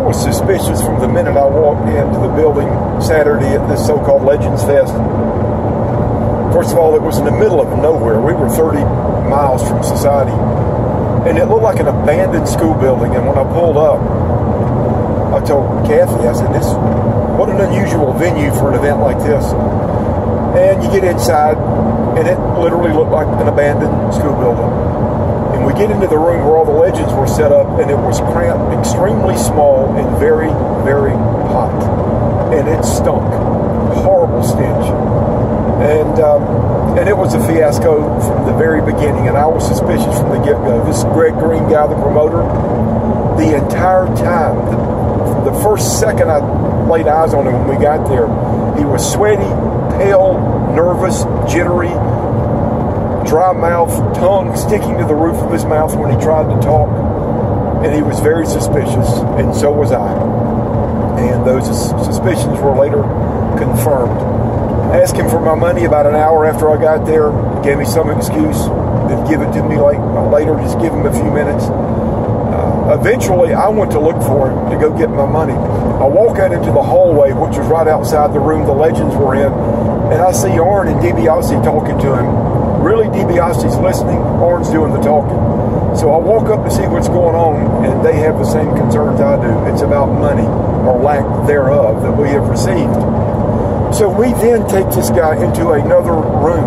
was suspicious from the minute I walked into the building Saturday at this so-called Legends Fest. First of all, it was in the middle of nowhere. We were 30 miles from society. And it looked like an abandoned school building. And when I pulled up, I told Kathy, I said, what an unusual venue for an event like this. And you get inside, and it literally looked like an abandoned school building. And we get into the room where all the legends were set up, and it was cramped, extremely small, and very, very hot. And it stunk. Horrible stench. And it was a fiasco from the very beginning, and I was suspicious from the get-go. This Greg Green guy, the promoter, the entire time, the first second I laid eyes on him when we got there, he was sweaty, pale, nervous, jittery, dry mouth, tongue sticking to the roof of his mouth when he tried to talk, and he was very suspicious, and so was I. And those suspicions were later confirmed. I asked him for my money about an hour after I got there, gave me some excuse, then give it to me later, just give him a few minutes. Eventually, I went to look for him to go get my money. I walk out into the hallway, which was right outside the room the legends were in, and I see Arn and DiBiase talking to him. Really, DiBiase's listening, Arn's doing the talking. So I walk up to see what's going on, and they have the same concerns I do. It's about money, or lack thereof, that we have received. So we then take this guy into another room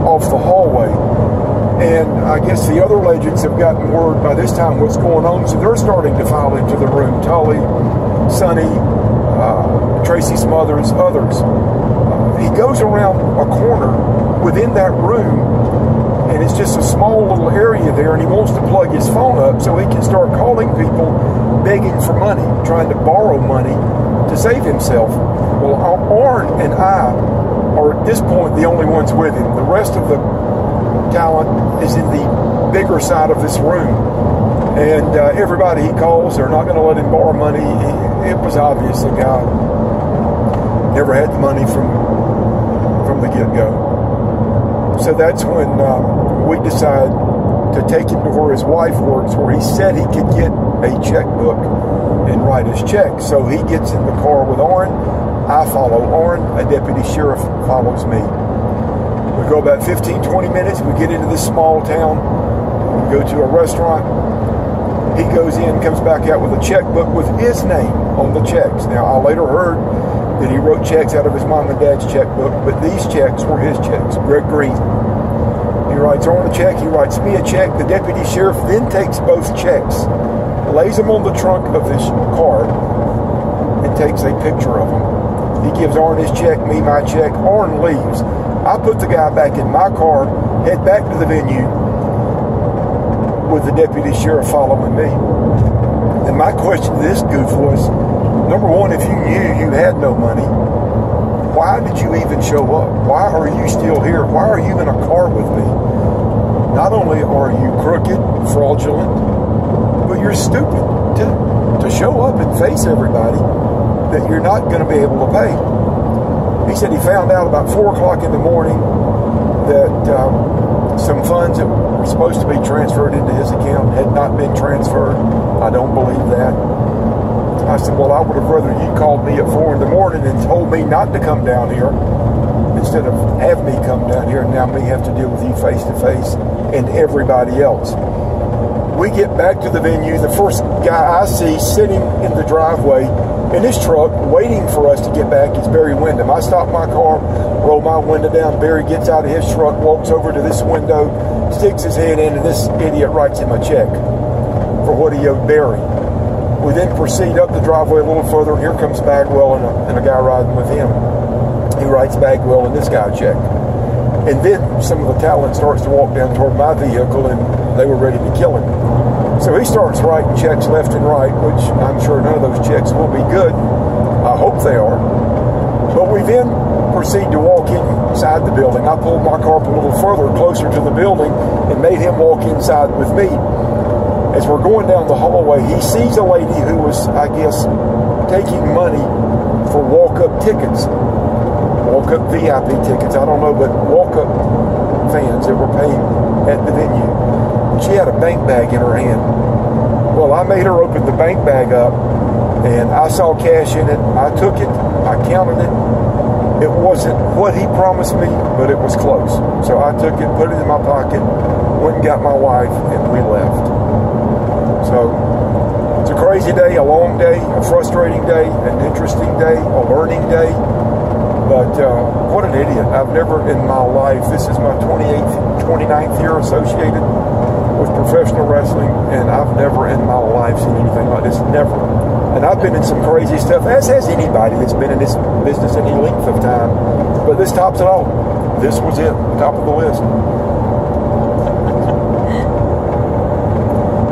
off the hallway. And I guess the other legends have gotten word by this time what's going on, so they're starting to file into the room. Tully, Sonny, Tracy Smothers, others. He goes around a corner within that room, and it's just a small little area there, and he wants to plug his phone up so he can start calling people, begging for money, trying to borrow money to save himself. Well, Arn and I are at this point the only ones with him. The rest of the talent is in the bigger side of this room, and everybody he calls, they're not going to let him borrow money. It was obvious the guy never had the money from the get-go. So that's when we decide to take him to where his wife works, where he said he could get a checkbook and write his check. So he gets in the car with Arn. I follow Arn. A deputy sheriff follows me. We go about 15, 20 minutes. We get into this small town. We go to a restaurant. He goes in, comes back out with a checkbook with his name on the checks. Now, I later heard that he wrote checks out of his mom and dad's checkbook, but these checks were his checks, Greg Green. He writes Arn a check. He writes me a check. The deputy sheriff then takes both checks, lays them on the trunk of his car, and takes a picture of them. He gives Arn his check, me my check. Arn leaves. I put the guy back in my car, head back to the venue with the deputy sheriff following me. And my question to this goof was, number one, if you knew you had no money, why did you even show up? Why are you still here? Why are you in a car with me? Not only are you crooked, fraudulent, but you're stupid to show up and face everybody that you're not going to be able to pay. He said he found out about 4 o'clock in the morning that some funds that were supposed to be transferred into his account had not been transferred. I don't believe that. I said, well, I would have rather you called me at 4 in the morning and told me not to come down here instead of have me come down here and now me have to deal with you face to face and everybody else. We get back to the venue. The first guy I see sitting in the driveway in his truck waiting for us to get back is Barry Windham. I stop my car, roll my window down. Barry gets out of his truck, walks over to this window, sticks his head in, and this idiot writes him a check for what he owed Barry. We then proceed up the driveway a little further. Here comes Bagwell and a guy riding with him. He writes Bagwell and this guy a check. And then some of the talent starts to walk down toward my vehicle, and they were ready to kill him. So he starts writing checks left and right, which I'm sure none of those checks will be good. I hope they are. But we then proceed to walk inside the building. I pulled my car up a little further, closer to the building, and made him walk inside with me. As we're going down the hallway, he sees a lady who was, I guess, taking money for walk-up tickets. Walk-up VIP tickets, I don't know, but walk-up fans that were paying at the venue. She had a bank bag in her hand. Well, I made her open the bank bag up, And I saw cash in it. I took it. I counted it. It wasn't what he promised me, but it was close. So I took it, put it in my pocket, went and got my wife, and we left. So it's a crazy day, a long day, a frustrating day, an interesting day, a learning day. But what an idiot. I've never in my life, this is my 29th year associated with professional wrestling, and I've never in my life seen anything like this. Never. And I've been in some crazy stuff, as has anybody that's been in this business any length of time. But this tops it all. This was it, top of the list.